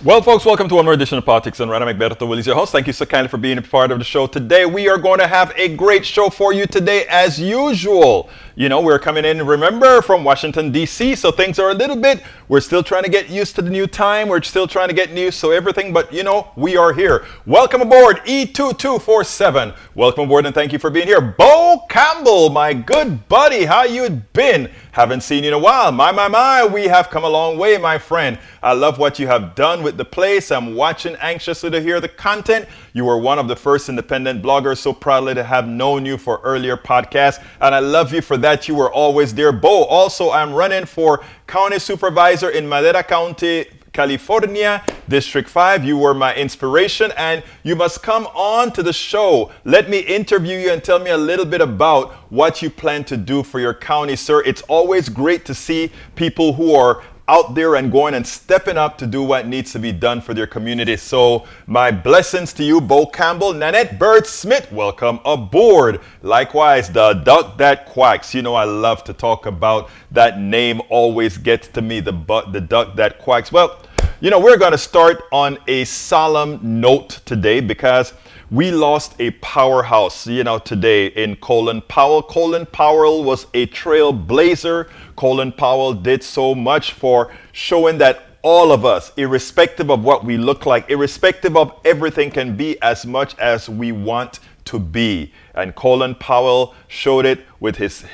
Well, folks, welcome to one more edition of Politics and Random. Egberto Willis, your host. Thank you so kindly for being a part of the show today. We are going to have a great show for you today, as usual. You know, we're coming in, remember, from Washington, D.C., so things are a little bit, we're still trying to get used to the new time. We're still trying to get used to everything, but, you know, we are here. Welcome aboard, E2247. Welcome aboard, and thank you for being here. Bo Campbell, my good buddy, how you been? Haven't seen you in a while. My, we have come a long way, my friend. I love what you have done with the place. I'm watching anxiously to hear the content. You were one of the first independent bloggers, so proudly to have known you for earlier podcasts, and I love you for that. You were always there. Bo, also, I'm running for county supervisor in Madera County, California, District 5. You were my inspiration, and you must come on to the show. Let me interview you and tell me a little bit about what you plan to do for your county, sir. It's always great to see people who are out there and going and stepping up to do what needs to be done for their community. So my blessings to you, Bo Campbell. Nanette Bird Smith, welcome aboard. Likewise, the duck that quacks. You know, I love to talk about that name, always gets to me, the duck that quacks. Well, you know, we're going to start on a solemn note today because we lost a powerhouse, you know, today in Colin Powell. Colin Powell was a trailblazer. Colin Powell did so much for showing that all of us, irrespective of what we look like, irrespective of everything, can be as much as we want to be. And Colin Powell showed it with his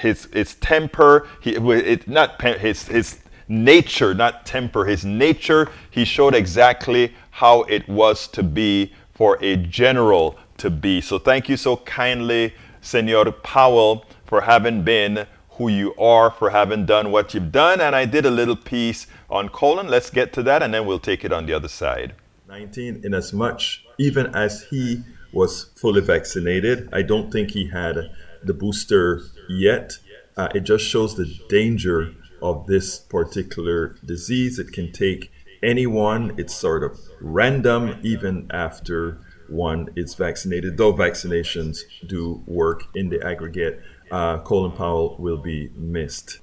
temper, his nature, not temper, his nature. He showed exactly how it was to be for a general to be. So thank you so kindly, Senor Powell, for having been who you are, for having done what you've done. And I did a little piece on Colin. Let's get to that, and then we'll take it on the other side. 19, in as much, even as he was fully vaccinated, I don't think he had the booster yet. It just shows the danger of this particular disease. It can take anyone. It's sort of random even after one is vaccinated, though vaccinations do work in the aggregate. Colin Powell will be missed.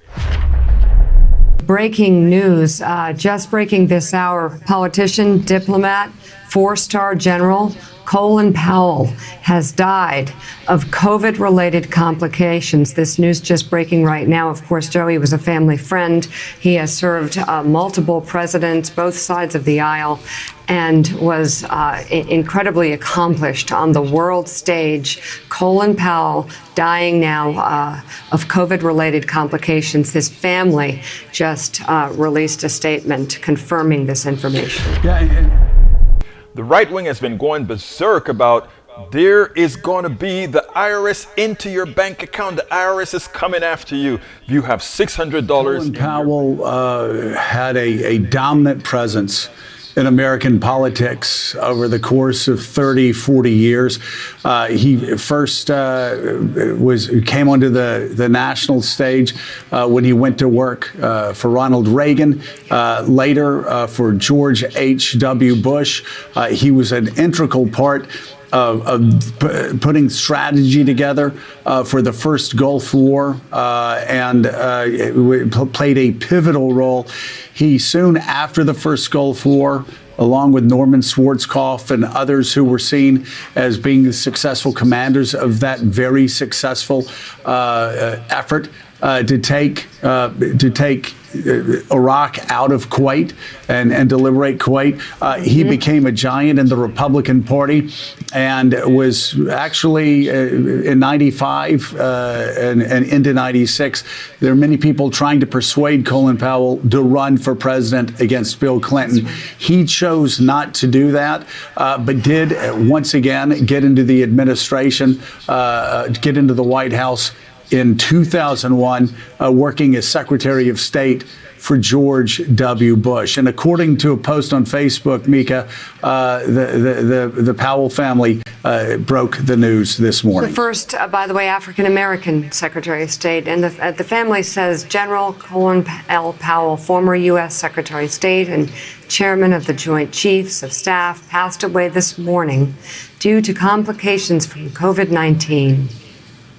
Breaking news, just breaking this hour, politician, diplomat, four-star general Colin Powell has died of COVID-related complications. This news just breaking right now. Of course, Joey was a family friend. He has served multiple presidents, both sides of the aisle, and was incredibly accomplished on the world stage. Colin Powell dying now of COVID-related complications. His family just released a statement confirming this information. The right wing has been going berserk about there is going to be the IRS into your bank account. The IRS is coming after you. If you have $600. Colin Powell had a dominant presence in American politics over the course of 30, 40 years. He first came onto the national stage when he went to work for Ronald Reagan, later for George H.W. Bush. He was an integral part of putting strategy together for the first Gulf War and played a pivotal role. He soon after the first Gulf War, along with Norman Schwarzkopf and others who were seen as being the successful commanders of that very successful effort to take Iraq out of Kuwait and to liberate Kuwait. He became a giant in the Republican Party and was actually in 95 and into 96. There are many people trying to persuade Colin Powell to run for president against Bill Clinton. He chose not to do that, but did once again get into the administration, get into the White House in 2001, working as Secretary of State for George W. Bush. And according to a post on Facebook, Mika, the Powell family broke the news this morning. The first, by the way, African-American Secretary of State. And the family says General Colin L. Powell, former U.S. Secretary of State and chairman of the Joint Chiefs of Staff, passed away this morning due to complications from COVID-19.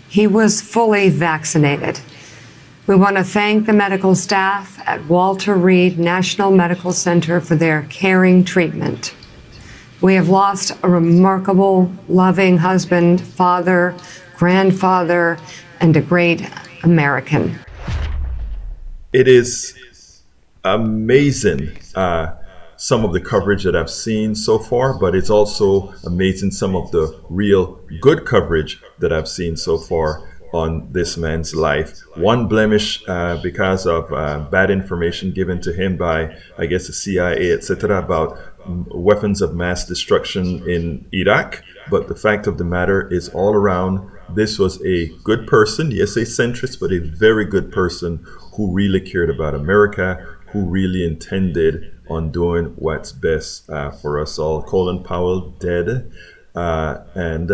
He was fully vaccinated. We want to thank the medical staff at Walter Reed National Medical Center for their caring treatment. We have lost a remarkable, loving husband, father, grandfather, and a great American. It is amazing, some of the coverage that I've seen so far, but it's also amazing some of the real good coverage that I've seen so far on this man's life. One blemish because of bad information given to him by, I guess, the CIA, etc., about weapons of mass destruction in Iraq. But the fact of the matter is, all around, this was a good person, yes, a centrist, but a very good person who really cared about America, who really intended on doing what's best for us all. Colin Powell dead, and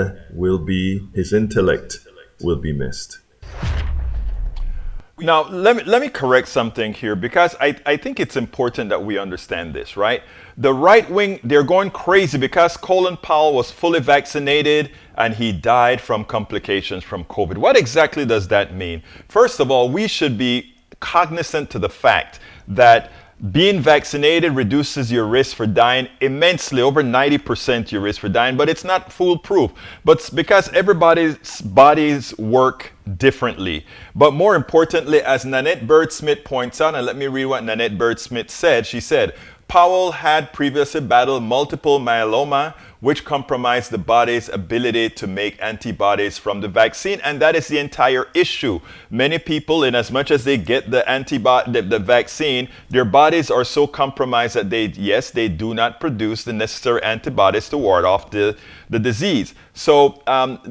his intellect will be missed. Now, let me correct something here, because I think it's important that we understand this, right? The right wing, they're going crazy because Colin Powell was fully vaccinated and he died from complications from COVID. What exactly does that mean? First of all, we should be cognizant to the fact that being vaccinated reduces your risk for dying immensely, over 90% your risk for dying, but it's not foolproof. But because everybody's bodies work differently. But more importantly, as Nanette Bird-Smith points out, and let me read what Nanette Bird-Smith said. She said, Powell had previously battled multiple myeloma, which compromised the body's ability to make antibodies from the vaccine, and that is the entire issue. Many people, in as much as they get the vaccine, their bodies are so compromised that they do not produce the necessary antibodies to ward off the disease. So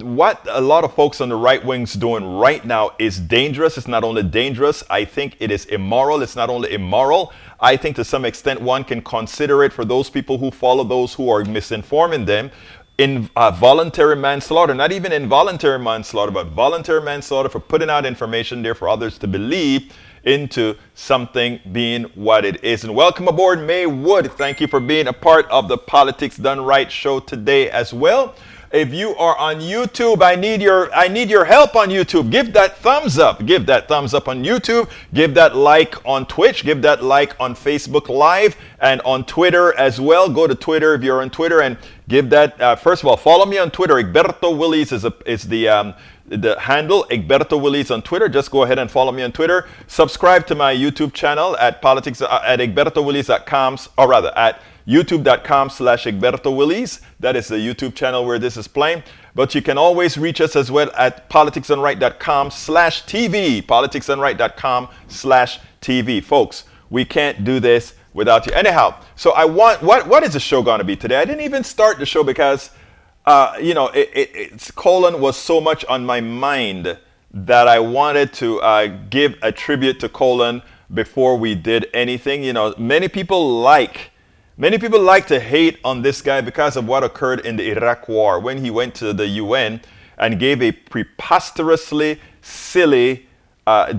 what a lot of folks on the right wing's doing right now is dangerous. It's not only dangerous, I think it is immoral. It's not only immoral, I think to some extent one can consider it, for those people who follow those who are misinforming them, in voluntary manslaughter, not even involuntary manslaughter, but voluntary manslaughter for putting out information there for others to believe into something being what it is. And welcome aboard, May Wood. Thank you for being a part of the Politics Done Right show today as well. If you are on YouTube, I need your help on YouTube. Give that thumbs up. Give that thumbs up on YouTube. Give that like on Twitch. Give that like on Facebook Live and on Twitter as well. Go to Twitter if you're on Twitter and give that. First of all, follow me on Twitter. Egberto Willies is the handle. Egberto Willies on Twitter. Just go ahead and follow me on Twitter. Subscribe to my YouTube channel at egbertowillies.com, or rather at youtube.com/EgbertoWillies. That is the YouTube channel where this is playing. But you can always reach us as well at politicsdoneright.com/TV. politicsdoneright.com/TV. Folks, we can't do this without you. Anyhow, so what is the show going to be today? I didn't even start the show because, Colin was so much on my mind that I wanted to give a tribute to Colin before we did anything. Many people like to hate on this guy because of what occurred in the Iraq War, when he went to the UN and gave a preposterously silly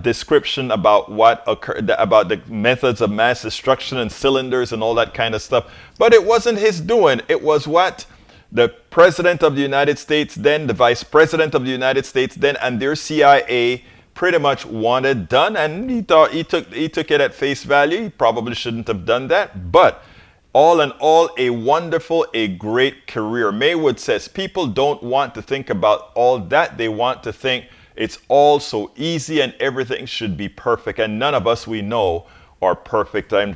description about what occurred, about the methods of mass destruction and cylinders and all that kind of stuff. But it wasn't his doing. It was what the President of the United States then, the Vice President of the United States then, and their CIA pretty much wanted done. And he thought he took it at face value. He probably shouldn't have done that. But all in all, a wonderful, a great career. Maywood says people don't want to think about all that. They want to think it's all so easy and everything should be perfect. And none of us we know are perfect. I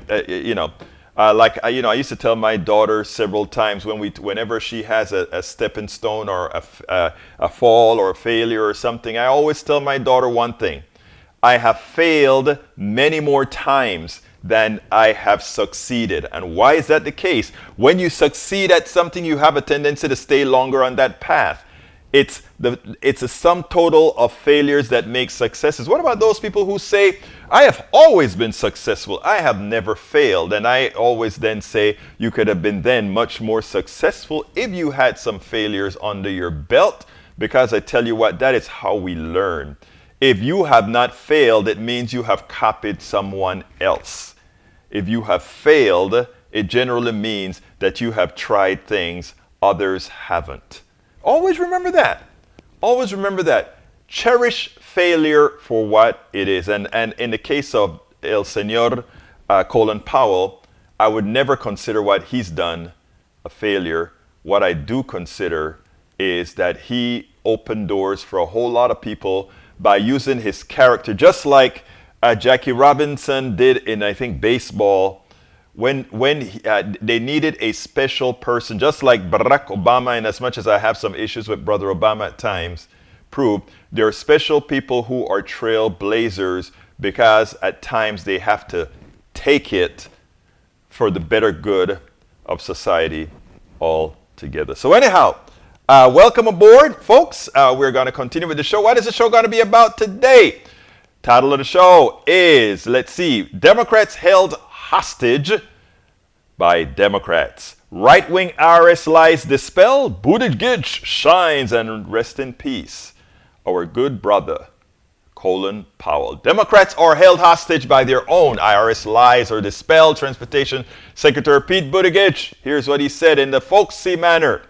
used to tell my daughter several times whenever she has a stepping stone or a fall or a failure or something, I always tell my daughter one thing: I have failed many more times than I have succeeded. And why is that the case? When you succeed at something, you have a tendency to stay longer on that path. It's a sum total of failures that make successes. What about those people who say, I have always been successful, I have never failed? And I always then say, you could have been then much more successful if you had some failures under your belt, because I tell you what, that is how we learn. If you have not failed, it means you have copied someone else. If you have failed, it generally means that you have tried things others haven't. Always remember that. Always remember that. cherish failure for what it is. And in the case of El Señor Colin Powell, I would never consider what he's done a failure. What I do consider is that he opened doors for a whole lot of people by using his character, just like Jackie Robinson did in, I think, baseball, when they needed a special person, just like Barack Obama, and as much as I have some issues with Brother Obama at times, proved there are special people who are trailblazers because at times they have to take it for the better good of society altogether. So anyhow, welcome aboard, folks. We're going to continue with the show. What is the show going to be about today? Title of the show is, let's see, Democrats held hostage by Democrats. Right-wing IRS lies dispelled, Buttigieg shines, and rest in peace, our good brother, Colin Powell. Democrats are held hostage by their own IRS lies or dispelled. Transportation Secretary Pete Buttigieg, here's what he said in the folksy manner.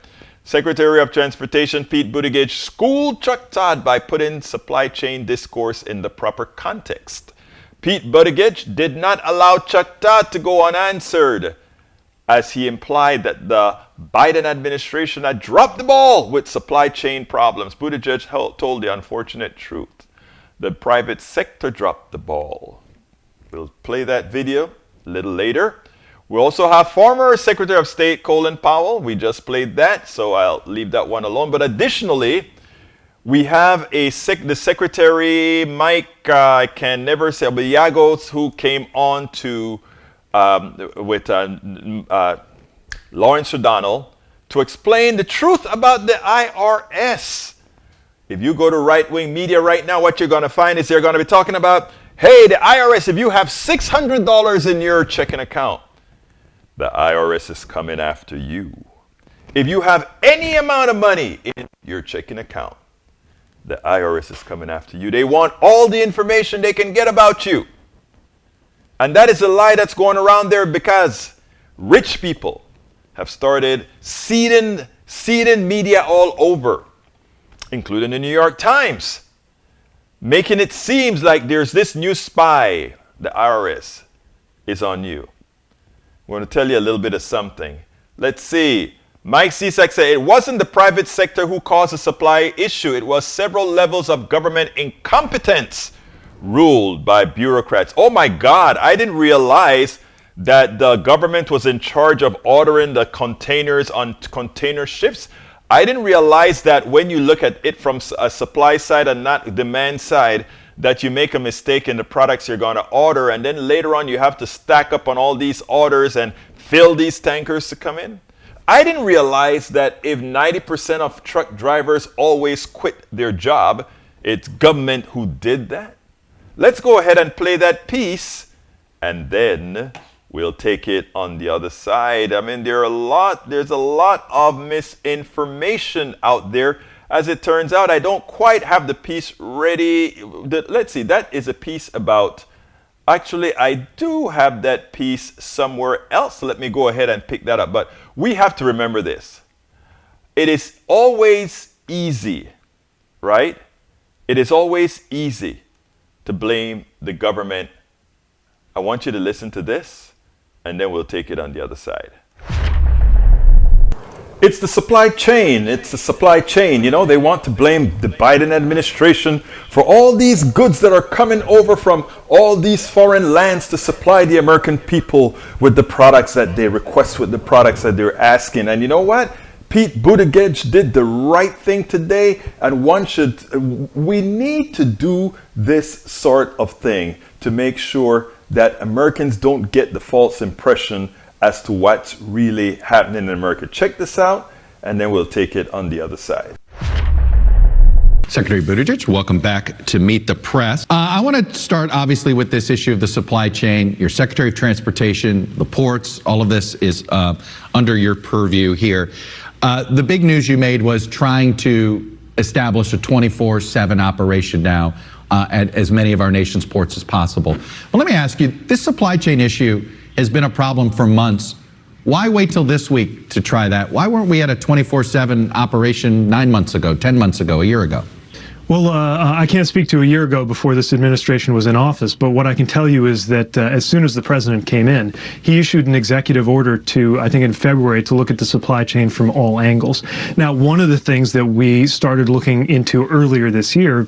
Secretary of Transportation Pete Buttigieg schooled Chuck Todd by putting supply chain discourse in the proper context. Pete Buttigieg did not allow Chuck Todd to go unanswered, as he implied that the Biden administration had dropped the ball with supply chain problems. Buttigieg told the unfortunate truth. The private sector dropped the ball. We'll play that video a little later. We also have former Secretary of State Colin Powell. We just played that, so I'll leave that one alone. But additionally, we have the Secretary Mike, I can never say, Yagos, who came on to with Lawrence O'Donnell to explain the truth about the IRS. If you go to right-wing media right now, what you're going to find is they're going to be talking about, hey, the IRS, if you have $600 in your checking account, the IRS is coming after you. If you have any amount of money in your checking account, the IRS is coming after you. They want all the information they can get about you. And that is a lie that's going around there because rich people have started seeding media all over, including the New York Times, making it seem like there's this new spy, the IRS, is on you. I want to tell you a little bit of something. Let's see. Mike Cisak said it wasn't the private sector who caused the supply issue. It was several levels of government incompetence ruled by bureaucrats. Oh my God, I didn't realize that the government was in charge of ordering the containers on container ships. I didn't realize that when you look at it from a supply side and not demand side, that you make a mistake in the products you're going to order, and then later on you have to stack up on all these orders and fill these tankers to come in. I didn't realize that if 90% of truck drivers always quit their job, it's government who did that. Let's go ahead and play that piece, and then we'll take it on the other side. I mean, there's a lot of misinformation out there. As it turns out, I don't quite have the piece ready. Let's see, that is a piece about, actually, I do have that piece somewhere else. Let me go ahead and pick that up. But we have to remember this. It is always easy, right? It is always easy to blame the government. I want you to listen to this, and then we'll take it on the other side. It's the supply chain. It's the supply chain. You know, they want to blame the Biden administration for all these goods that are coming over from all these foreign lands to supply the American people with the products that they request, with the products that they're asking. And you know what? Pete Buttigieg did the right thing today, and we need to do this sort of thing to make sure that Americans don't get the false impression as to what's really happening in America. Check this out, and then we'll take it on the other side. Secretary Buttigieg, welcome back to Meet the Press. I want to start, obviously, with this issue of the supply chain. Your Secretary of Transportation, the ports, all of this is under your purview here. The big news you made was trying to establish a 24/7 operation now at as many of our nation's ports as possible. Well, let me ask you, this supply chain issue has been a problem for months. Why wait till this week to try that? Why weren't we at a 24/7 operation 9 months ago, 10 months ago, a year ago? Well, I can't speak to a year ago before this administration was in office, but what I can tell you is that as soon as the president came in, he issued an executive order to, I think in February, to look at the supply chain from all angles. Now, one of the things that we started looking into earlier this year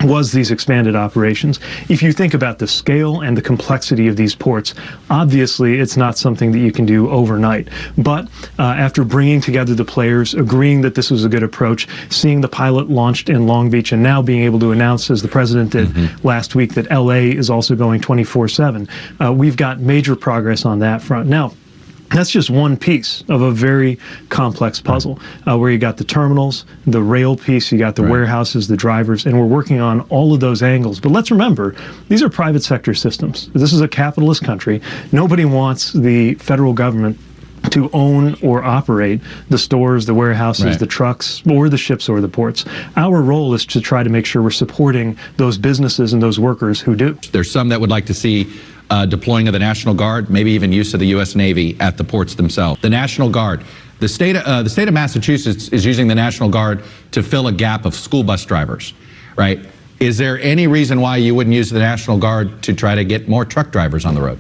was these expanded operations. If you think about the scale and the complexity of these ports, obviously it's not something that you can do overnight. But after bringing together the players, agreeing that this was a good approach, seeing the pilot launched in Long Beach, and now being able to announce, as the president did last week, that LA is also going 24/7, we've got major progress on that front. Now, that's just one piece of a very complex puzzle, where you got the terminals, the rail piece, you got the warehouses, the drivers, and we're working on all of those angles. But let's remember, these are private sector systems. This is a capitalist country. Nobody wants the federal government to own or operate the stores, the warehouses, the trucks, or the ships or the ports. Our role is to try to make sure we're supporting those businesses and those workers who do. There's some that would like to see deploying of the National Guard, maybe even use of the U.S. Navy at the ports themselves. The National Guard. The state of Massachusetts is using the National Guard to fill a gap of school bus drivers, right? Is there any reason why you wouldn't use the National Guard to try to get more truck drivers on the road?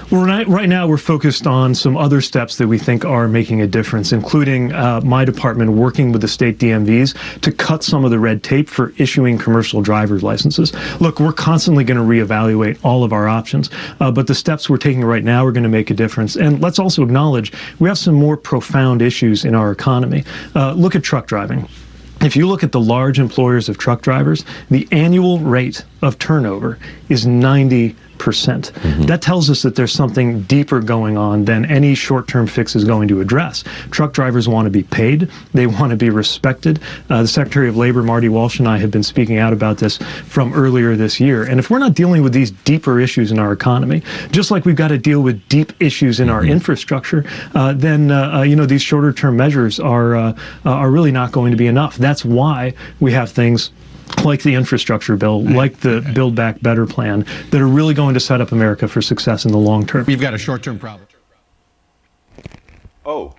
Well, right now we're focused on some other steps that we think are making a difference, including my department working with the state DMVs to cut some of the red tape for issuing commercial driver's licenses. Look, we're constantly going to reevaluate all of our options, but the steps we're taking right now are going to make a difference. And let's also acknowledge we have some more profound issues in our economy. Look at truck driving. If you look at the large employers of truck drivers, the annual rate of turnover is 90%. That tells us that there's something deeper going on than any short-term fix is going to address. Truck drivers want to be paid. They want to be respected. The Secretary of Labor, Marty Walsh, and I have been speaking out about this from earlier this year. And if we're not dealing with these deeper issues in our economy, just like we've got to deal with deep issues in our infrastructure, then these shorter-term measures are really not going to be enough. That's why we have things like the infrastructure bill, like the Build Back Better plan, that are really going to set up America for success in the long term. We've got a short-term problem. Oh.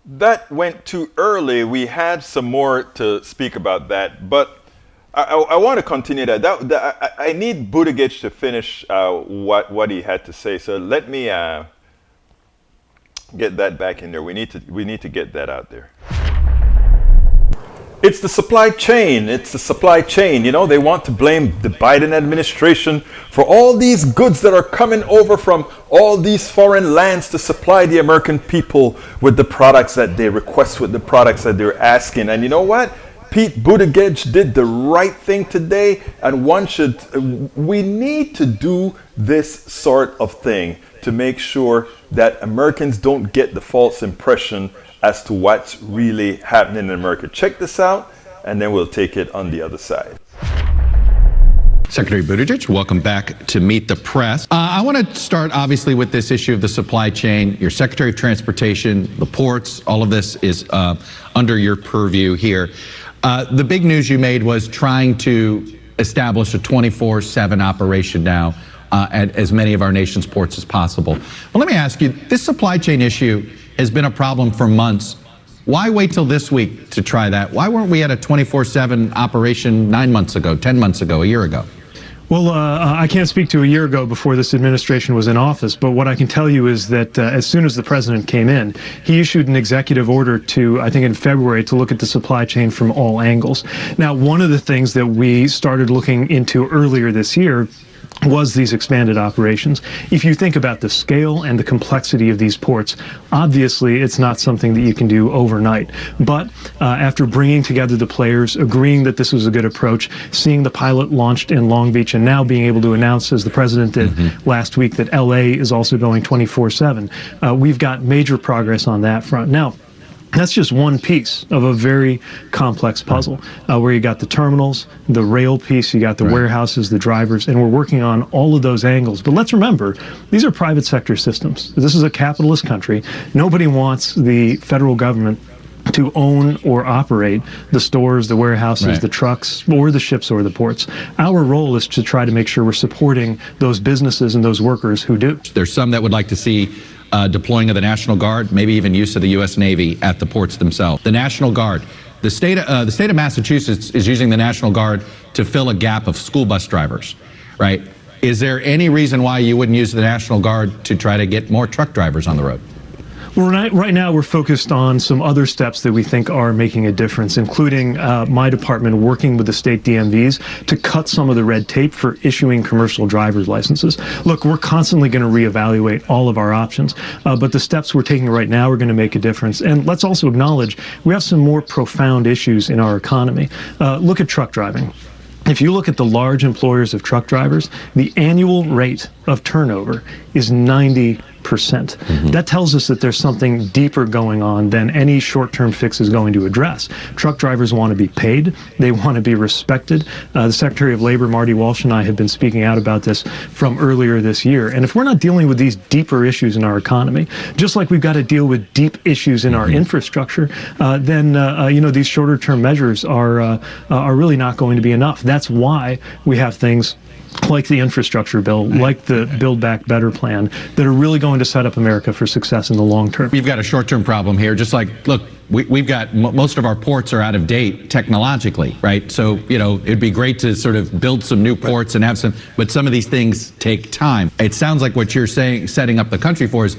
That went too early. We had some more to speak about that, but I want to continue that. I need Buttigieg to finish what he had to say, so let me get that back in there. We need to get that out there. It's the supply chain. It's the supply chain. You know, they want to blame the Biden administration for all these goods that are coming over from all these foreign lands to supply the American people with the products that they request, with the products that they're asking. And you know what? Pete Buttigieg did the right thing today, and we need to do this sort of thing to make sure that Americans don't get the false impression as to what's really happening in America. Check this out, and then we'll take it on the other side. Secretary Buttigieg, welcome back to Meet the Press. I want to start, obviously, with this issue of the supply chain. Your Secretary of Transportation, the ports, all of this is under your purview here. The big news you made was trying to establish a 24/7 operation now at as many of our nation's ports as possible. Well, let me ask you, this supply chain issue has been a problem for months. Why wait till this week to try that? Why weren't we at a 24/7 operation 9 months ago, 10 months ago, a year ago? Well, I can't speak to a year ago before this administration was in office, but what I can tell you is that as soon as the president came in, he issued an executive order to, I think in February, to look at the supply chain from all angles. Now, one of the things that we started looking into earlier this year was these expanded operations. If you think about the scale and the complexity of these ports, obviously it's not something that you can do overnight. But after bringing together the players, agreeing that this was a good approach, seeing the pilot launched in Long Beach, and now being able to announce, as the president did last week, that LA is also going 24/7, we've got major progress on that front. Now, that's just one piece of a very complex puzzle, where you got the terminals, the rail piece, you got the warehouses, the drivers, and we're working on all of those angles. But let's remember, these are private sector systems. This is a capitalist country. Nobody wants the federal government to own or operate the stores, the warehouses, the trucks, or the ships or the ports. Our role is to try to make sure we're supporting those businesses and those workers who do. There's some that would like to see deploying of the National Guard, maybe even use of the U.S. Navy at the ports themselves. The National Guard. The state of Massachusetts is using the National Guard to fill a gap of school bus drivers, right? Is there any reason why you wouldn't use the National Guard to try to get more truck drivers on the road? Well, right now we're focused on some other steps that we think are making a difference, including my department working with the state DMVs to cut some of the red tape for issuing commercial driver's licenses. Look, we're constantly going to reevaluate all of our options, but the steps we're taking right now are going to make a difference. And let's also acknowledge we have some more profound issues in our economy. Look at truck driving. If you look at the large employers of truck drivers, the annual rate of turnover is 90%. That tells us that there's something deeper going on than any short-term fix is going to address. Truck drivers want to be paid. They want to be respected. The Secretary of Labor, Marty Walsh, and I have been speaking out about this from earlier this year. And if we're not dealing with these deeper issues in our economy, just like we've got to deal with deep issues in our infrastructure, then these shorter-term measures are really not going to be enough. That's why we have things like the infrastructure bill, like the Build Back Better plan, that are really going to set up America for success in the long term. We've got a short-term problem here, just like, look, we've got, most of our ports are out of date technologically, right? So, it'd be great to sort of build some new ports and have some, but some of these things take time. It sounds like what you're saying, setting up the country for is,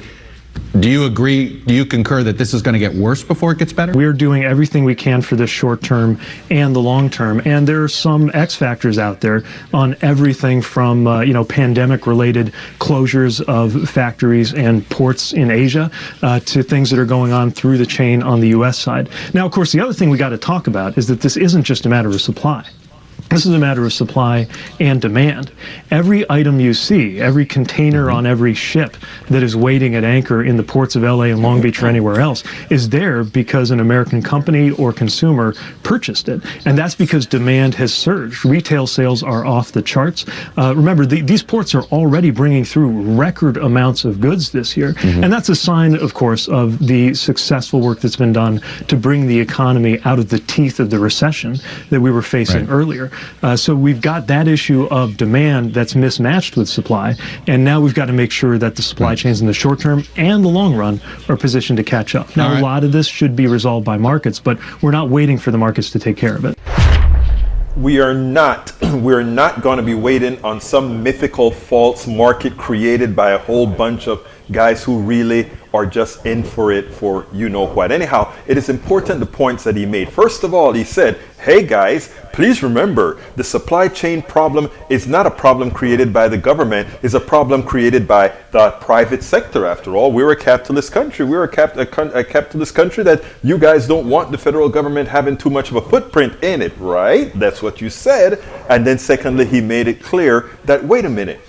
do you agree, do you concur that this is going to get worse before it gets better? We're doing everything we can for the short term and the long term. And there are some X factors out there on everything from, pandemic related closures of factories and ports in Asia to things that are going on through the chain on the U.S. side. Now, of course, the other thing we got to talk about is that this isn't just a matter of supply. This is a matter of supply and demand. Every item you see, every container on every ship that is waiting at anchor in the ports of LA and Long Beach or anywhere else is there because an American company or consumer purchased it. And that's because demand has surged. Retail sales are off the charts. Remember, these ports are already bringing through record amounts of goods this year. And that's a sign, of course, of the successful work that's been done to bring the economy out of the teeth of the recession that we were facing earlier. So we've got that issue of demand that's mismatched with supply, and now we've got to make sure that the supply chains in the short term and the long run are positioned to catch up. Now, a lot of this should be resolved by markets, but we're not waiting for the markets to take care of it. We're not going to be waiting on some mythical false market created by a whole bunch of guys who really are just in for it for you know what. Anyhow, it is important the points that he made. First of all, he said, hey guys, please remember the supply chain problem is not a problem created by the government, it's a problem created by the private sector. After all, we're a capitalist country. We're a capitalist country that you guys don't want the federal government having too much of a footprint in it, right? That's what you said. And then secondly, he made it clear that, wait a minute,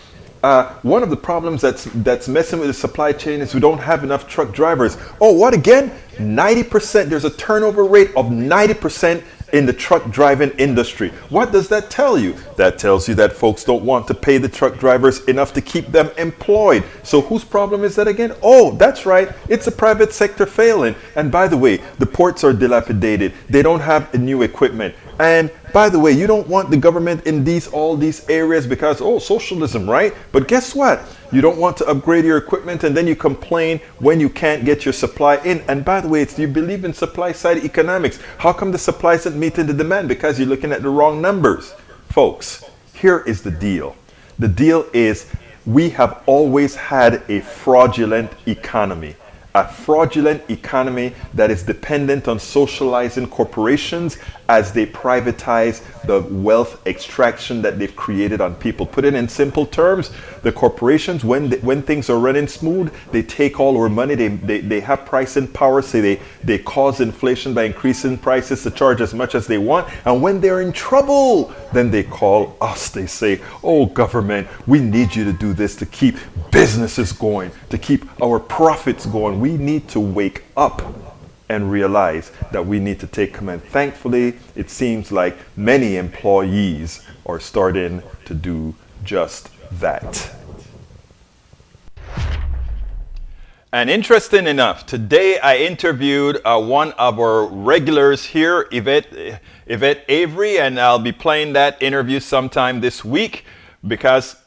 one of the problems that's messing with the supply chain is we don't have enough truck drivers. Oh, what again? 90%. There's a turnover rate of 90% in the truck driving industry. What does that tell you? That tells you that folks don't want to pay the truck drivers enough to keep them employed. So whose problem is that again? Oh, that's right. It's the private sector failing. And by the way, the ports are dilapidated. They don't have new equipment. And by the way, you don't want the government in all these areas because, socialism, right? But guess what? You don't want to upgrade your equipment and then you complain when you can't get your supply in. And by the way, you believe in supply side economics. How come the supply isn't meeting the demand? Because you're looking at the wrong numbers. Folks, here is the deal. The deal is we have always had a fraudulent economy. A fraudulent economy that is dependent on socializing corporations as they privatize the wealth extraction that they've created on people. Put it in simple terms, the corporations, when things are running smooth, they take all our money, they have pricing power, so they cause inflation by increasing prices to charge as much as they want. And when they're in trouble, then they call us. They say, oh, government, we need you to do this to keep businesses going, to keep our profits going. We need to wake up and realize that we need to take command. Thankfully, it seems like many employees are starting to do just that. And interesting enough, today I interviewed one of our regulars here, Yvette Avery, and I'll be playing that interview sometime this week because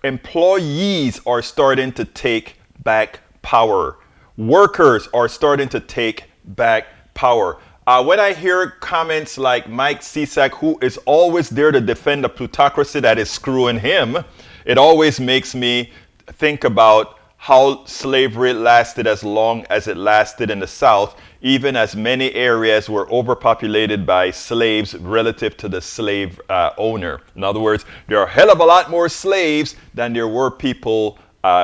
employees are starting to take back power. Workers are starting to take back power. When I hear comments like Mike Cisak, who is always there to defend a plutocracy that is screwing him, it always makes me think about how slavery lasted as long as it lasted in the South, even as many areas were overpopulated by slaves relative to the slave owner. In other words, there are a hell of a lot more slaves than there were people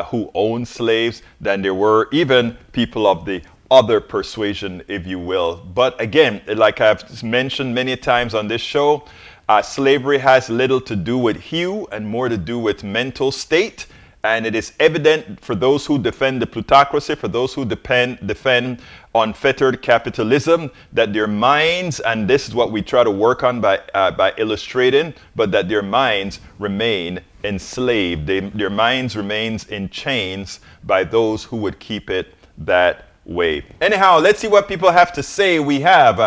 who owned slaves, than there were even people of the other persuasion, if you will. But again, like I've mentioned many times on this show, slavery has little to do with hue and more to do with mental state. And it is evident for those who defend the plutocracy, for those who defend unfettered capitalism, that their minds, and this is what we try to work on by illustrating, but that their minds remain enslaved. Their minds remains in chains by those who would keep it that way. Anyhow, let's see what people have to say. We have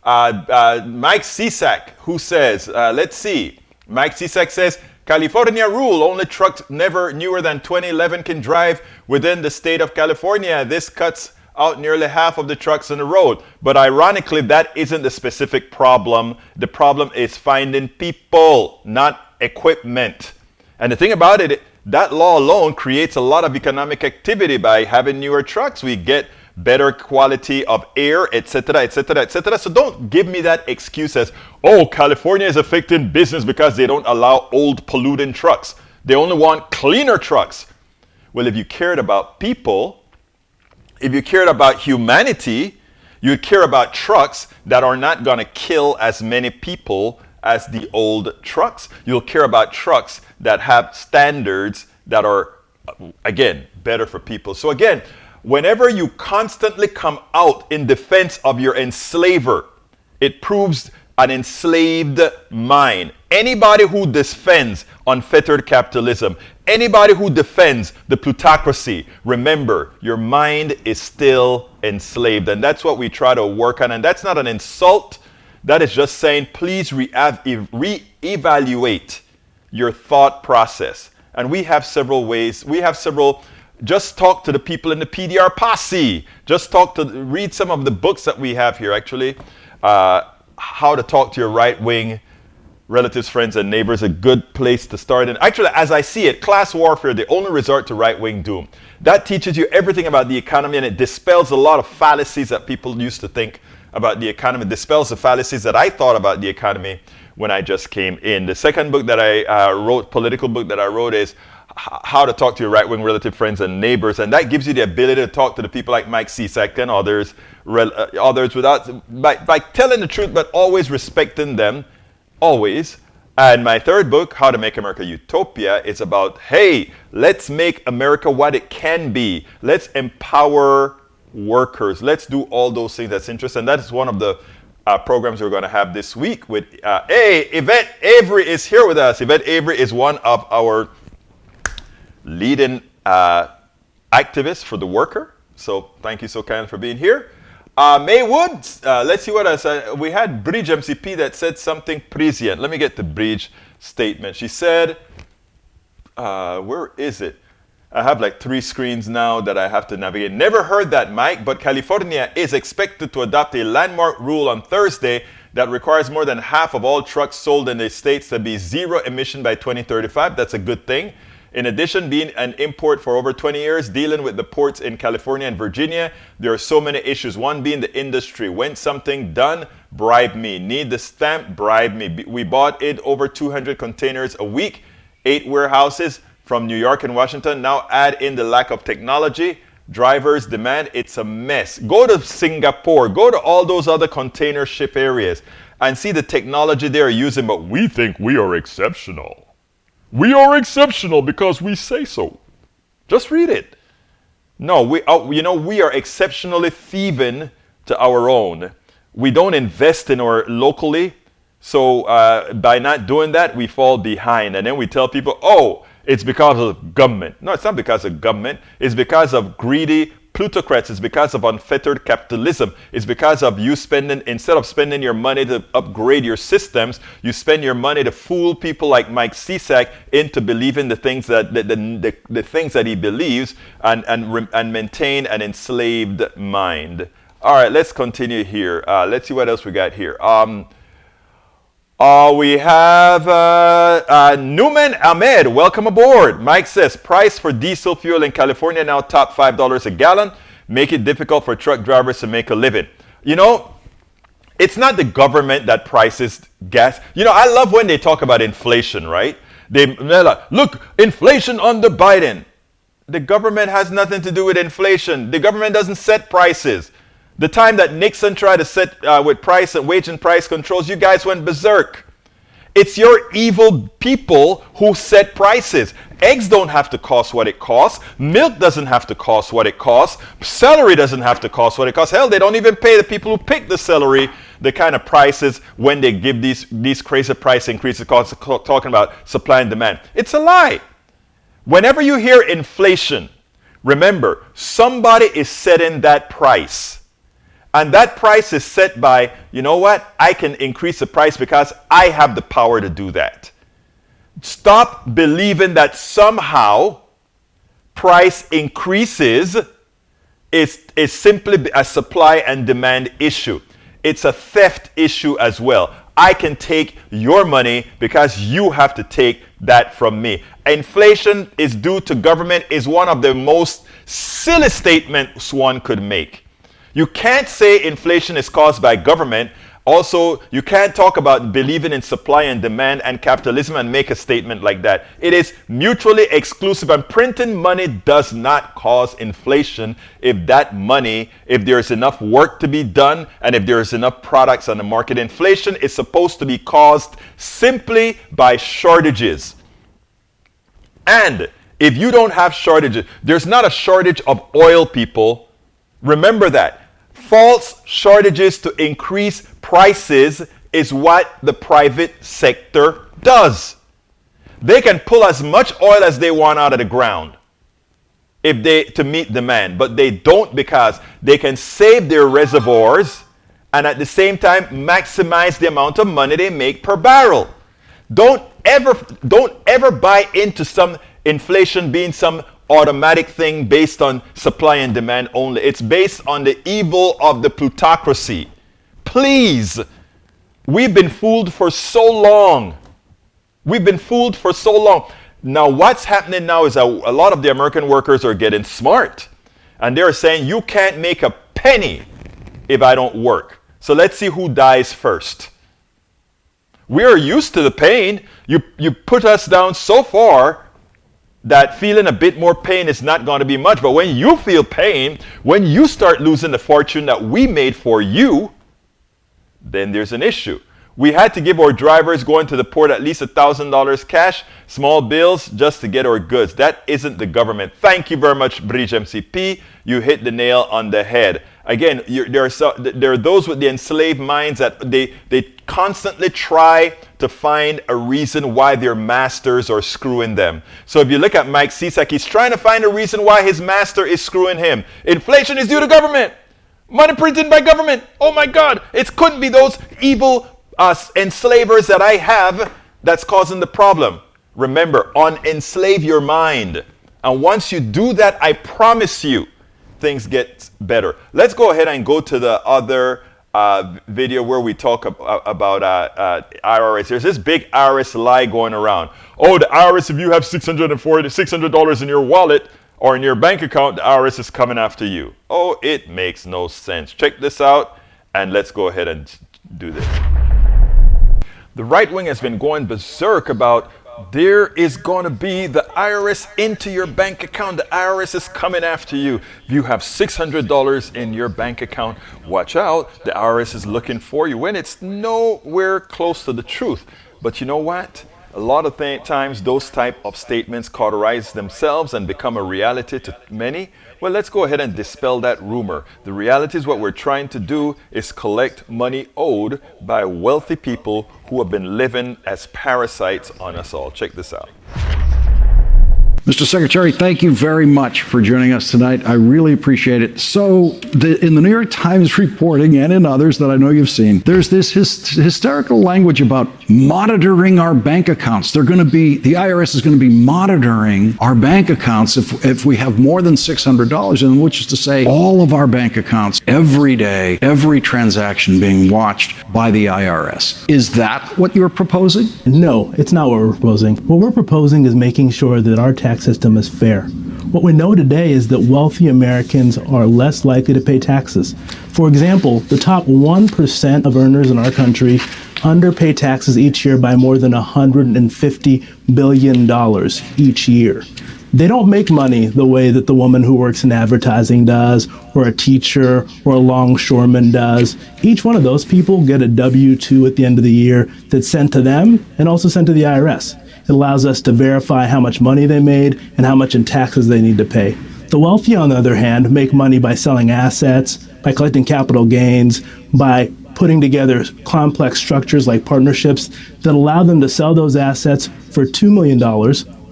Mike Cisak, who says, let's see. Mike Cisak says, California rule, only trucks never newer than 2011 can drive within the state of California. This cuts out nearly half of the trucks on the road. But ironically, that isn't the specific problem. The problem is finding people, not equipment. And the thing about it, that law alone creates a lot of economic activity by having newer trucks. We get better quality of air, etc., etc., etc. So don't give me that excuse as, oh, California is affecting business because they don't allow old polluting trucks. They only want cleaner trucks. Well, if you cared about people, if you cared about humanity, you'd care about trucks that are not going to kill as many people as the old trucks. You'll care about trucks that have standards that are, again, better for people. So again, whenever you constantly come out in defense of your enslaver, it proves an enslaved mind. Anybody who defends unfettered capitalism, anybody who defends the plutocracy, remember, your mind is still enslaved. And that's what we try to work on. And that's not an insult. That is just saying, please reevaluate your thought process. And we have several ways. Just talk to the people in the PDR posse. Read some of the books that we have here, actually. How to talk to your right-wing relatives, friends, and neighbors, a good place to start. And actually, as I see it, class warfare, the only resort to right-wing doom. That teaches you everything about the economy, and it dispels a lot of fallacies that people used to think about the economy. It dispels the fallacies that I thought about the economy when I just came in. The second book that I wrote, political book that I wrote, is How to Talk to Your Right-Wing Relative Friends and Neighbors. And that gives you the ability to talk to the people like Mike Cisak and others by telling the truth, but always respecting them, always. And my third book, How to Make America Utopia, is about, hey, let's make America what it can be. Let's empower workers. Let's do all those things that's interesting. And that is one of the programs we're going to have this week with, Yvette Avery is here with us. Yvette Avery is one of our leading activists for the worker. So thank you so kindly for being here. May Woods, let's see what else. We had Bridge MCP that said something prescient. Let me get the Bridge statement. She said, where is it? I have like 3 screens now that I have to navigate. Never heard that, Mike, but California is expected to adopt a landmark rule on Thursday that requires more than half of all trucks sold in the states to be zero emission by 2035. That's a good thing. In addition, being an import for over 20 years, dealing with the ports in California and Virginia, there are so many issues. One being the industry. When something done, bribe me. Need the stamp, bribe me. We bought in over 200 containers a week, 8 warehouses from New York and Washington. Now add in the lack of technology, drivers, demand. It's a mess. Go to Singapore. Go to all those other container ship areas and see the technology they are using, but we think we are exceptional. We are exceptional because we say so. Just read it. No, we are exceptionally thieving to our own. We don't invest in our locally. So by not doing that, we fall behind. And then we tell people, oh, it's because of government. No, it's not because of government. It's because of greedy plutocrats. It's because of unfettered capitalism. It's because of you spending, instead of spending your money to upgrade your systems, you spend your money to fool people like Mike Cisak into believing the things that the things that he believes, and maintain an enslaved mind. All right, let's continue here. Let's see what else we got here. We have Newman Ahmed. Welcome aboard. Mike says, price for diesel fuel in California now top $5 a gallon. Make it difficult for truck drivers to make a living. You know, it's not the government that prices gas. You know, I love when they talk about inflation, right? They're like, look, inflation under Biden. The government has nothing to do with inflation. The government doesn't set prices. The time that Nixon tried to set with price and wage and price controls, you guys went berserk. It's your evil people who set prices. Eggs don't have to cost what it costs. Milk doesn't have to cost what it costs. Celery doesn't have to cost what it costs. Hell, they don't even pay the people who pick the celery the kind of prices when they give these crazy price increases, talking about supply and demand. It's a lie. Whenever you hear inflation, remember, somebody is setting that price. And that price is set by, you know what? I can increase the price because I have the power to do that. Stop believing that somehow price increases is simply a supply and demand issue. It's a theft issue as well. I can take your money because you have to take that from me. Inflation is due to government is one of the most silly statements one could make. You can't say inflation is caused by government. Also, you can't talk about believing in supply and demand and capitalism and make a statement like that. It is mutually exclusive, and printing money does not cause inflation if that money, if there's enough work to be done and if there's enough products on the market. Inflation is supposed to be caused simply by shortages. And if you don't have shortages, there's not a shortage of oil, people. Remember that. False shortages to increase prices is what the private sector does. They can pull as much oil as they want out of the ground to meet demand, but they don't, because they can save their reservoirs and at the same time maximize the amount of money they make per barrel. Don't ever buy into some inflation being some automatic thing based on supply and demand only. It's based on the evil of the plutocracy. Please, we've been fooled for so long. We've been fooled for so long. Now what's happening now is a lot of the American workers are getting smart. And they're saying, you can't make a penny if I don't work. So let's see who dies first. We're used to the pain. You put us down so far that feeling a bit more pain is not going to be much. But when you feel pain, when you start losing the fortune that we made for you, then there's an issue. We had to give our drivers going to the port at least $1,000 cash, small bills, just to get our goods. That isn't the government. Thank you very much, Bridge MCP. You hit the nail on the head. Again, there are those with the enslaved minds that they constantly try to find a reason why their masters are screwing them. So if you look at Mike Cisak, he's trying to find a reason why his master is screwing him. Inflation is due to government. Money printed by government. Oh my God. It couldn't be those evil enslavers that I have that's causing the problem. Remember, unenslave your mind. And once you do that, I promise you, things get better. Let's go ahead and go to the other video where we talk about IRS. There's this big IRS lie going around. Oh, the IRS, if you have $600 in your wallet or in your bank account, the IRS is coming after you. Oh, it makes no sense. Check this out, and let's go ahead and do this. The right wing has been going berserk about there is going to be the IRS into your bank account. The IRS is coming after you. If you have $600 in your bank account, watch out. The IRS is looking for you, when it's nowhere close to the truth. But you know what? A lot of times those type of statements cauterize themselves and become a reality to many. Well, let's go ahead and dispel that rumor. The reality is what we're trying to do is collect money owed by wealthy people who have been living as parasites on us all. Check this out. Mr. Secretary, thank you very much for joining us tonight. I really appreciate it. So, in the New York Times reporting and in others that I know you've seen, there's this hysterical language about monitoring our bank accounts. The IRS is going to be monitoring our bank accounts if we have more than $600 in them, which is to say all of our bank accounts every day, every transaction being watched by the IRS. Is that what you're proposing? No, it's not what we're proposing. What we're proposing is making sure that our tax system is fair. What we know today is that wealthy Americans are less likely to pay taxes. For example, the top 1% of earners in our country underpay taxes each year by more than $150 billion each year. They don't make money the way that the woman who works in advertising does, or a teacher, or a longshoreman does. Each one of those people get a W-2 at the end of the year that's sent to them and also sent to the IRS. It allows us to verify how much money they made and how much in taxes they need to pay. The wealthy, on the other hand, make money by selling assets, by collecting capital gains, by putting together complex structures like partnerships that allow them to sell those assets for $2 million,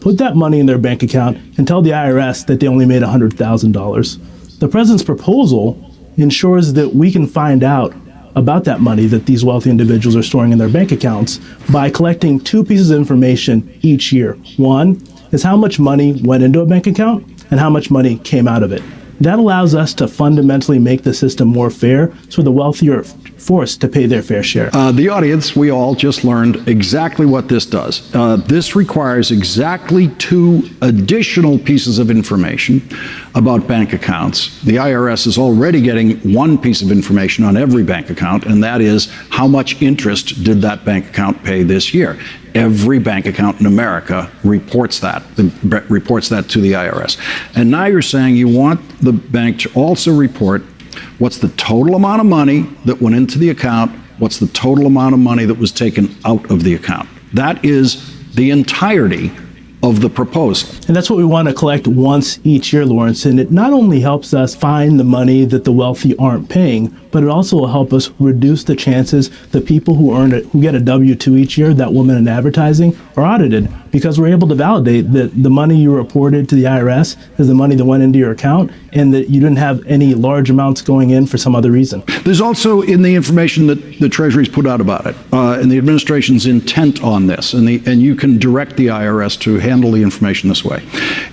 put that money in their bank account, and tell the IRS that they only made $100,000. The president's proposal ensures that we can find out about that money that these wealthy individuals are storing in their bank accounts by collecting two pieces of information each year. One is how much money went into a bank account and how much money came out of it. That allows us to fundamentally make the system more fair so the wealthy are forced to pay their fair share. The audience, we all just learned exactly what this does. This requires exactly two additional pieces of information about bank accounts. The IRS is already getting one piece of information on every bank account, and that is how much interest did that bank account pay this year. Every bank account in America reports that to the IRS. And now you're saying you want the bank to also report what's the total amount of money that went into the account, what's the total amount of money that was taken out of the account. That is the entirety of the proposal. And that's what we want to collect once each year, Lawrence. And it not only helps us find the money that the wealthy aren't paying, but it also will help us reduce the chances that people who get a W-2 each year, that woman in advertising, are audited, because we're able to validate that the money you reported to the IRS is the money that went into your account and that you didn't have any large amounts going in for some other reason. There's also in the information that the Treasury's put out about it, and the administration's intent on this, and you can direct the IRS to handle the information this way,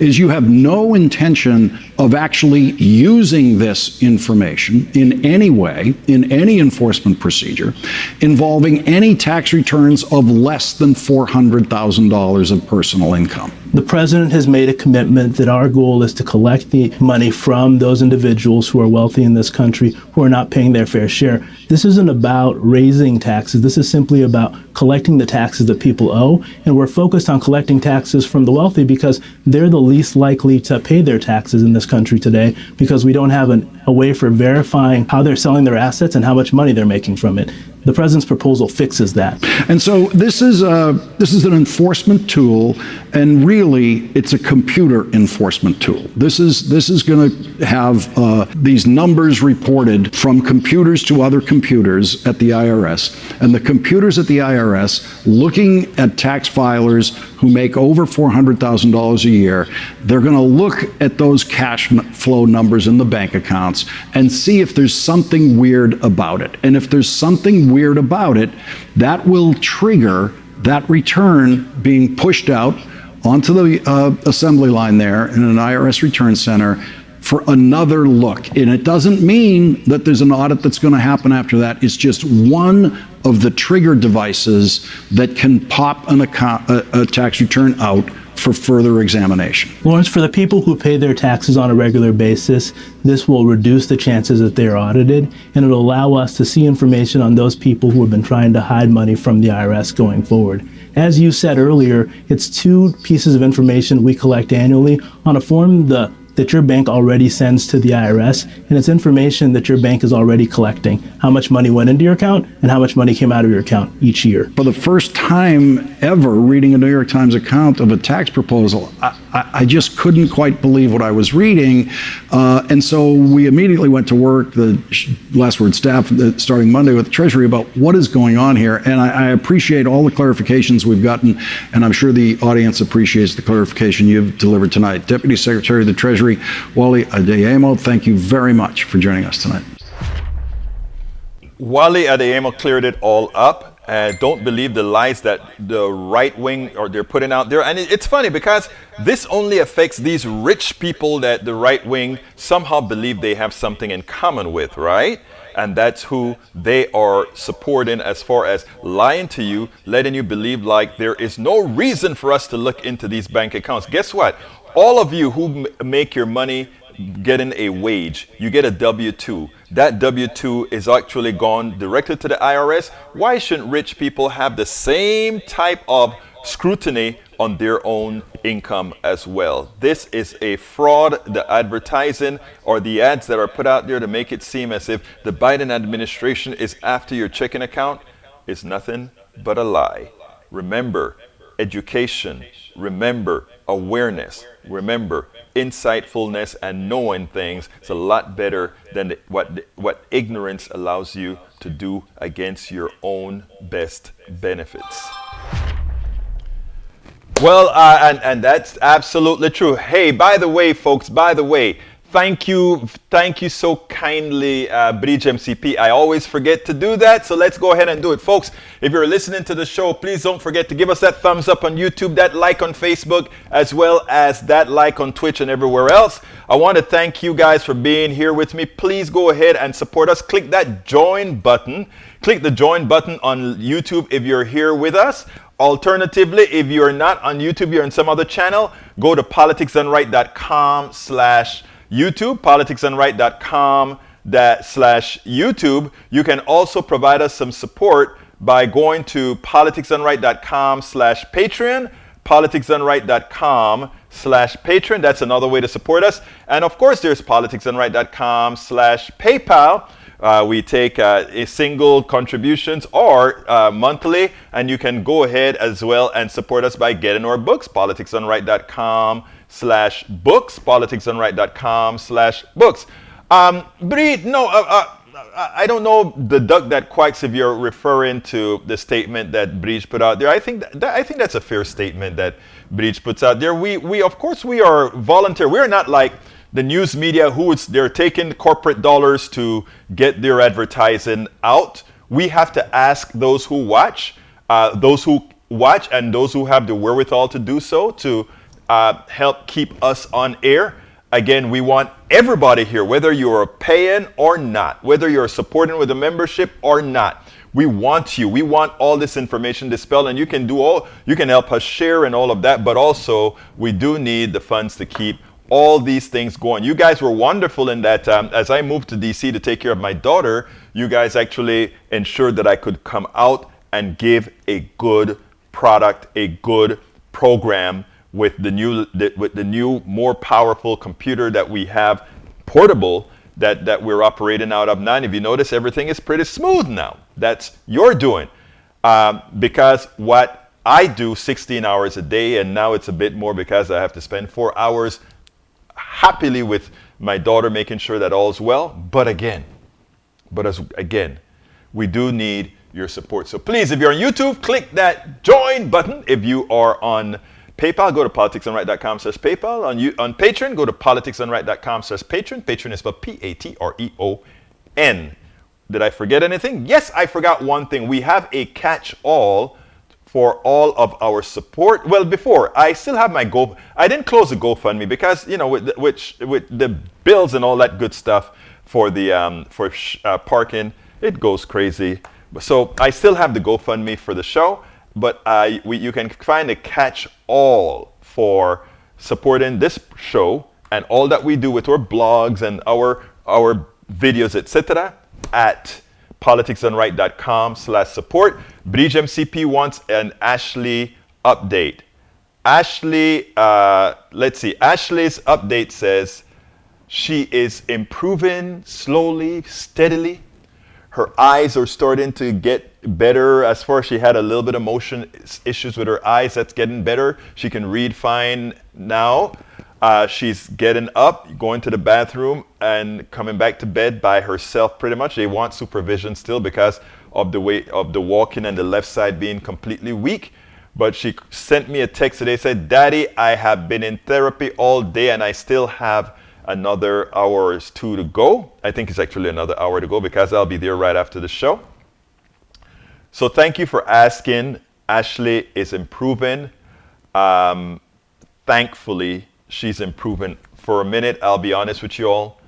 is you have no intention of actually using this information in any way, in any enforcement procedure, involving any tax returns of less than $400,000 of personal income. The president has made a commitment that our goal is to collect the money from those individuals who are wealthy in this country who are not paying their fair share. This isn't about raising taxes. This is simply about collecting the taxes that people owe. And we're focused on collecting taxes from the wealthy because they're the least likely to pay their taxes in this country today, because we don't have a way for verifying how they're selling their assets and how much money they're making from it. The president's proposal fixes that. And so this is an enforcement tool, and really it's a computer enforcement tool. This is going to have these numbers reported from computers to other computers at the IRS, and the computers at the IRS looking at tax filers who make over $400,000 a year. They're going to look at those cash flow numbers in the bank accounts and see if there's something weird about it. And if there's something weird about it, that will trigger that return being pushed out onto the assembly line there in an IRS return center for another look. And it doesn't mean that there's an audit that's going to happen after that. It's just one of the trigger devices that can pop a tax return out for further examination. Lawrence, for the people who pay their taxes on a regular basis, this will reduce the chances that they are audited, and it'll allow us to see information on those people who have been trying to hide money from the IRS going forward. As you said earlier, it's two pieces of information we collect annually on a form that your bank already sends to the IRS, and it's information that your bank is already collecting. How much money went into your account and how much money came out of your account each year. For the first time ever reading a New York Times account of a tax proposal, I just couldn't quite believe what I was reading. And so we immediately went to work, the last word staff, starting Monday with the Treasury, about what is going on here. And I appreciate all the clarifications we've gotten, and I'm sure the audience appreciates the clarification you've delivered tonight. Deputy Secretary of the Treasury, Wally Adeyemo, thank you very much for joining us tonight. Wally Adeyemo cleared it all up. Don't believe the lies that the right wing or they're putting out there. And it's funny because this only affects these rich people that the right wing somehow believe they have something in common with, right? And that's who they are supporting as far as lying to you, letting you believe like there is no reason for us to look into these bank accounts. Guess what? All of you who make your money getting a wage, you get a W-2. That W-2 is actually gone directly to the IRS. Why shouldn't rich people have the same type of scrutiny on their own income as well? This is a fraud. The advertising or the ads that are put out there to make it seem as if the Biden administration is after your checking account is nothing but a lie. Remember, education. Remember, awareness. Remember, insightfulness and knowing things is a lot better than what ignorance allows you to do against your own best benefits. Well, and that's absolutely true. Hey, by the way, folks, thank you so kindly, Bridge MCP. I always forget to do that, so let's go ahead and do it. Folks, if you're listening to the show, please don't forget to give us that thumbs up on YouTube, that like on Facebook, as well as that like on Twitch and everywhere else. I want to thank you guys for being here with me. Please go ahead and support us. Click that join button. Click the join button on YouTube if you're here with us. Alternatively, if you're not on YouTube, you're on some other channel, go to politicsdoneright.com/YouTube, politicsdoneright.com/YouTube. You can also provide us some support by going to politicsdoneright.com/Patreon, politicsdoneright.com/Patreon. That's another way to support us. And of course, there's politicsdoneright.com/PayPal. We take a single contributions or monthly, and you can go ahead as well and support us by getting our books, politicsdoneright.com/books, politicsdoneright.com/books. Breed, no, I don't know the duck that quacks if you're referring to the statement that Breach put out there. I think that's a fair statement that Breach puts out there. We of course we are volunteer. We're not like the news media they're taking corporate dollars to get their advertising out. We have to ask those who watch and those who have the wherewithal to do so to help keep us on air. Again, we want everybody here, whether you're paying or not, whether you're supporting with a membership or not. We want you. We want all this information dispelled, and you can help us share and all of that, but also we do need the funds to keep all these things going. You guys were wonderful in that as I moved to DC to take care of my daughter, you guys actually ensured that I could come out and give a good product, a good program with the new more powerful computer that we have, portable, that we're operating out of now. And if you notice, everything is pretty smooth now. That's your doing. Because what I do 16 hours a day, and now it's a bit more because I have to spend 4 hours happily with my daughter, making sure that all's well. But again, we do need your support. So please, if you're on YouTube, click that join button. If you are on PayPal, go to politicsdoneright.com/PayPal. On Patreon, go to politicsdoneright.com/Patreon. Patreon is spelled Patreon. Did I forget anything? Yes, I forgot one thing. We have a catch-all for all of our support. Well, before, I still have my I didn't close the GoFundMe because, with the bills and all that good stuff for the parking, it goes crazy. So I still have the GoFundMe for the show, but you can find a catch-all for supporting this show and all that we do with our blogs and our videos, etc. at politicsdoneright.com/support. Bridge MCP wants an Ashley update. Ashley, let's see. Ashley's update says she is improving slowly, steadily. Her eyes are starting to get better as far as she had a little bit of motion issues with her eyes. That's getting better. She can read fine now. She's getting up, going to the bathroom, and coming back to bed by herself pretty much. They want supervision still because of the way of the walking and the left side being completely weak. But she sent me a text today, said, "Daddy, I have been in therapy all day and I still have another hour or two to go." I think it's actually another hour to go because I'll be there right after the show. So thank you for asking. Ashley is improving. Thankfully, she's improving. For a minute, I'll be honest with you all.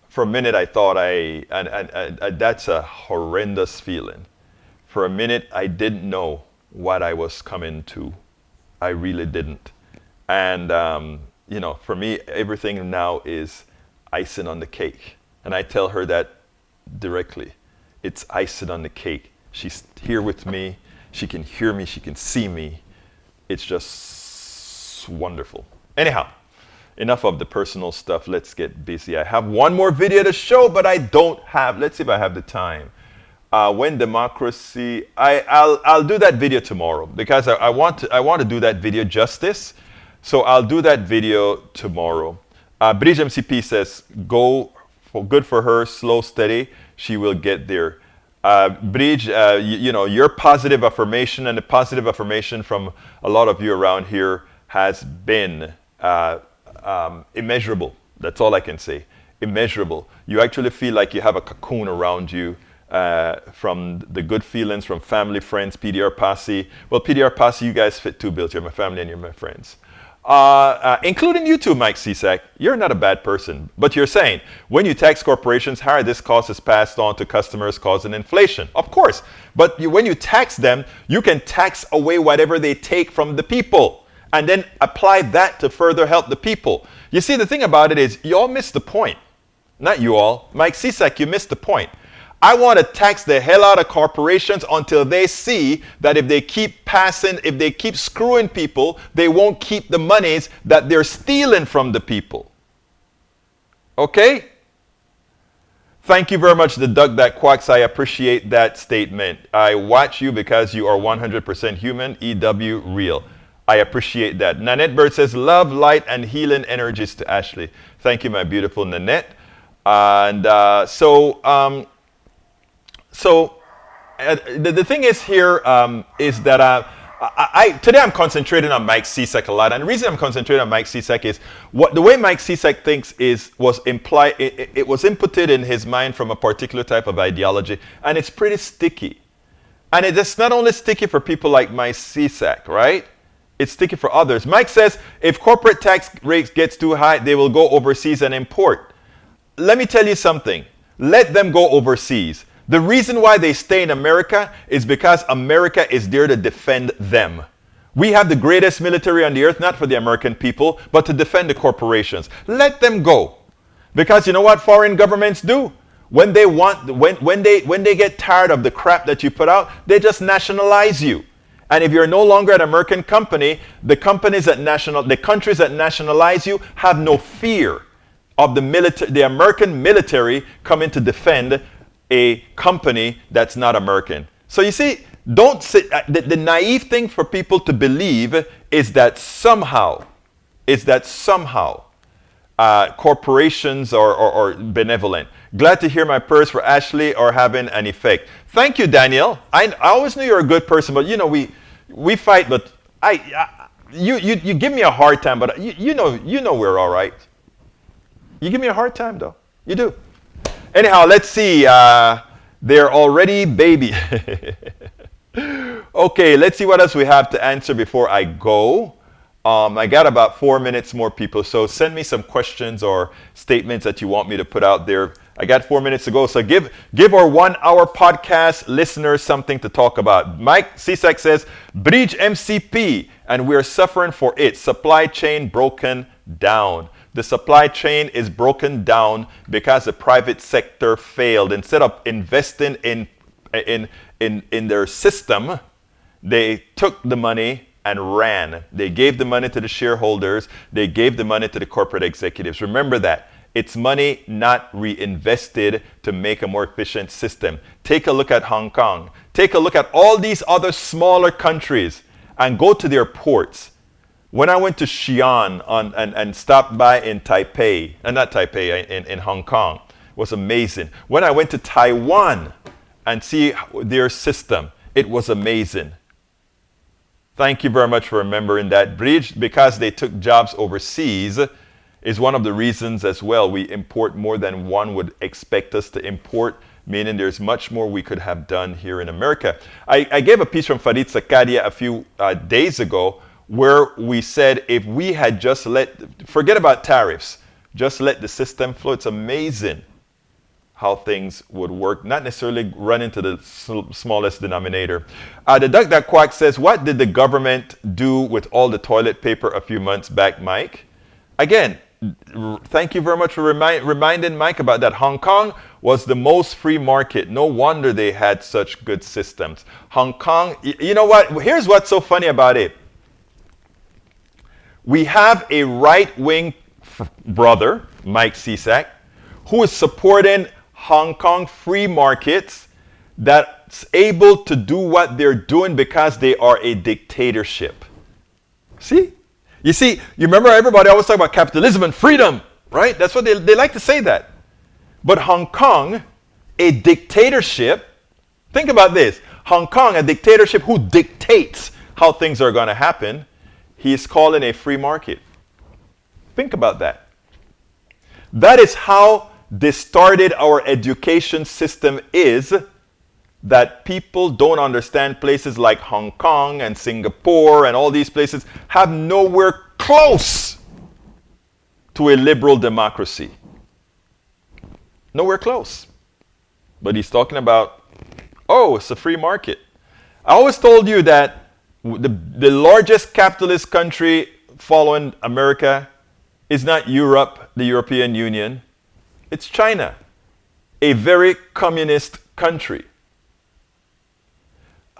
For a minute, I thought that's a horrendous feeling. For a minute, I didn't know what I was coming to. I really didn't. And, for me, everything now is icing on the cake. And I tell her that directly. It's icing on the cake. She's here with me. She can hear me. She can see me. It's just wonderful. Anyhow, enough of the personal stuff. Let's get busy. I have one more video to show, but I don't have. Let's see if I have the time. When democracy, I'll do that video tomorrow because I want to do that video justice. So I'll do that video tomorrow. Bridge MCP says, good for her, slow, steady. She will get there. Bridge, your positive affirmation and the positive affirmation from a lot of you around here has been immeasurable. That's all I can say. Immeasurable. You actually feel like you have a cocoon around you from the good feelings from family, friends, PDR Posse. Well, PDR Posse, you guys fit two bills. You're my family and you're my friends. Including you too, Mike Cisak. You're not a bad person, but you're saying when you tax corporations, higher this cost is passed on to customers, causing inflation. Of course, but when you tax them, you can tax away whatever they take from the people and then apply that to further help the people. You see, the thing about it is you all missed the point. Not you all. Mike Cisak, you missed the point. I want to tax the hell out of corporations until they see that if they keep screwing people, they won't keep the monies that they're stealing from the people. Okay? Thank you very much, the Duck That Quacks. I appreciate that statement. I watch you because you are 100% human, EW real. I appreciate that. Nanette Bird says, love, light, and healing energies to Ashley. Thank you, my beautiful Nanette. And the thing is here is that today I'm concentrating on Mike Cisak a lot, and the reason I'm concentrating on Mike Cisak is the way Mike Cisak thinks was inputted in his mind from a particular type of ideology, and it's pretty sticky. And it's not only sticky for people like Mike Cisak, right? It's sticky for others. Mike says if corporate tax rates gets too high, they will go overseas and import. Let me tell you something. Let them go overseas. The reason why they stay in America is because America is there to defend them. We have the greatest military on the earth, not for the American people, but to defend the corporations. Let them go. Because you know what foreign governments do? When they get tired of the crap that you put out, they just nationalize you. And if you're no longer an American company, the countries that nationalize you have no fear of the American military coming to defend a company that's not American. So you see, the naive thing for people to believe is that somehow corporations are benevolent. Glad to hear my prayers for Ashley are having an effect. Thank you, Daniel. I always knew you're a good person, but we fight, but you give me a hard time, but you know we're all right. You give me a hard time though. You do. Anyhow, let's see. They're already baby. Okay, let's see what else we have to answer before I go. I got about 4 minutes more, people. So send me some questions or statements that you want me to put out there. I got 4 minutes to go. So give our 1 hour podcast listeners something to talk about. Mike Cisak says, Bridge MCP, and we're suffering for it. Supply chain broken down. The supply chain is broken down because the private sector failed. Instead of investing in their system, they took the money and ran. They gave the money to the shareholders. They gave the money to the corporate executives. Remember that. It's money not reinvested to make a more efficient system. Take a look at Hong Kong. Take a look at all these other smaller countries and go to their ports. When I went to Xi'an and stopped by in Taipei, not Taipei, in Hong Kong, it was amazing. When I went to Taiwan and see their system, it was amazing. Thank you very much for remembering that. Bridge, because they took jobs overseas, is one of the reasons as well we import more than one would expect us to import, meaning there's much more we could have done here in America. I gave a piece from Farid Sakadia a few days ago where we said if we had just forget about tariffs, just let the system flow. It's amazing how things would work, not necessarily run into the smallest denominator. The Duck That Quack says, what did the government do with all the toilet paper a few months back, Mike? Again, thank you very much for reminding Mike about that. Hong Kong was the most free market. No wonder they had such good systems. Hong Kong, you know what? Here's what's so funny about it. We have a right-wing brother, Mike Cisak, who is supporting Hong Kong free markets that's able to do what they're doing because they are a dictatorship. See? You see, you remember everybody always talk about capitalism and freedom, right? That's what they like to say that. But Hong Kong, a dictatorship, think about this. Hong Kong, a dictatorship who dictates how things are going to happen, he is calling a free market. Think about that. That is how distorted our education system is, that people don't understand places like Hong Kong and Singapore and all these places have nowhere close to a liberal democracy. Nowhere close. But he's talking about, oh, it's a free market. I always told you that the largest capitalist country following America is not Europe, the European Union. It's China, a very communist country.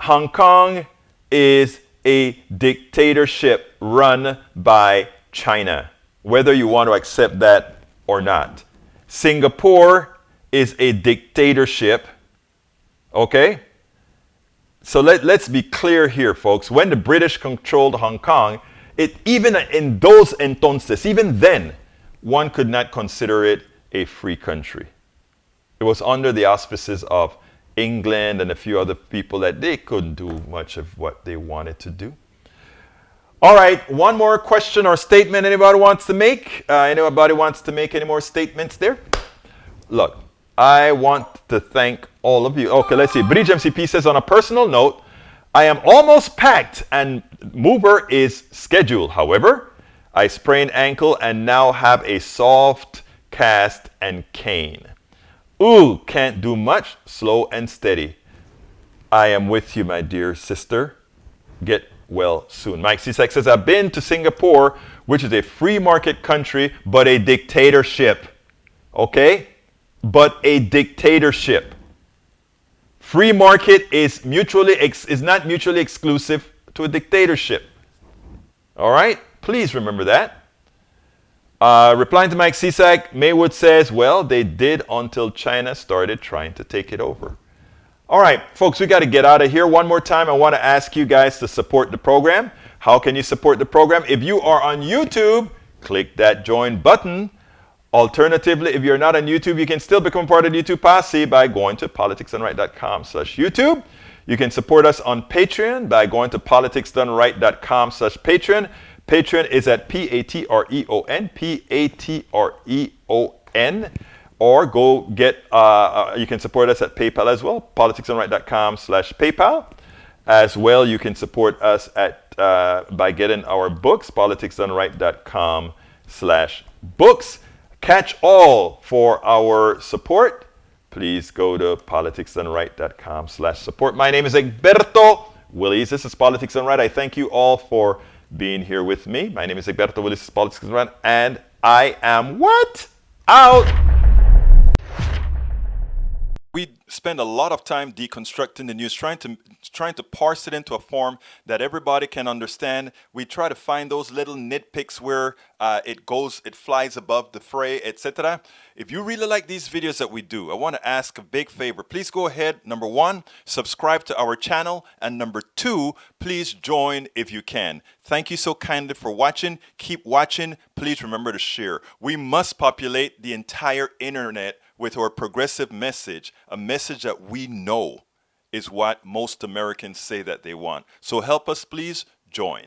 Hong Kong is a dictatorship run by China, whether you want to accept that or not. Singapore is a dictatorship, okay? So let's be clear here, folks. When the British controlled Hong Kong, even in those entonces, even then, one could not consider it a free country. It was under the auspices of England and a few other people that they couldn't do much of what they wanted to do. All right, one more question or statement anybody wants to make? Anybody wants to make any more statements there? Look, I want to thank all of you. Okay, let's see. Bridge MCP says, on a personal note, I am almost packed and mover is scheduled. However, I sprained ankle and now have a soft cast and cane. Ooh, can't do much. Slow and steady. I am with you, my dear sister. Get well soon. Mike Cisak says, I've been to Singapore, which is a free market country, but a dictatorship. Okay? But a dictatorship. Free market is not mutually exclusive to a dictatorship. All right? Please remember that. Replying to Mike Cisak, Maywood says, well, they did until China started trying to take it over. All right, folks, we got to get out of here. One more time, I want to ask you guys to support the program. How can you support the program? If you are on YouTube, click that join button. Alternatively, if you're not on YouTube, you can still become part of the YouTube posse by going to politicsdoneright.com/YouTube. You can support us on Patreon by going to politicsdoneright.com/Patreon. Patreon is at Patreon, Patreon, or go get, you can support us at PayPal as well, politicsdoneright.com/PayPal. As well, you can support us at by getting our books, politicsdoneright.com/books. Catch all for our support. Please go to politicsdoneright.com/support. My name is Egberto Willies. This is Politics Done Right. I thank you all for being here with me. My name is Egberto Willies. This is Politics Done Right. And I am what? Out. spend a lot of time deconstructing the news, trying to parse it into a form that everybody can understand. We try to find those little nitpicks where it flies above the fray, etc. If you really like these videos that we do, I want to ask a big favor. Please go ahead, number 1, subscribe to our channel, and number 2, please join if you can. Thank you so kindly for watching. Keep watching. Please remember to share. We must populate the entire internet with our progressive message, a message that we know is what most Americans say that they want. So help us, please join.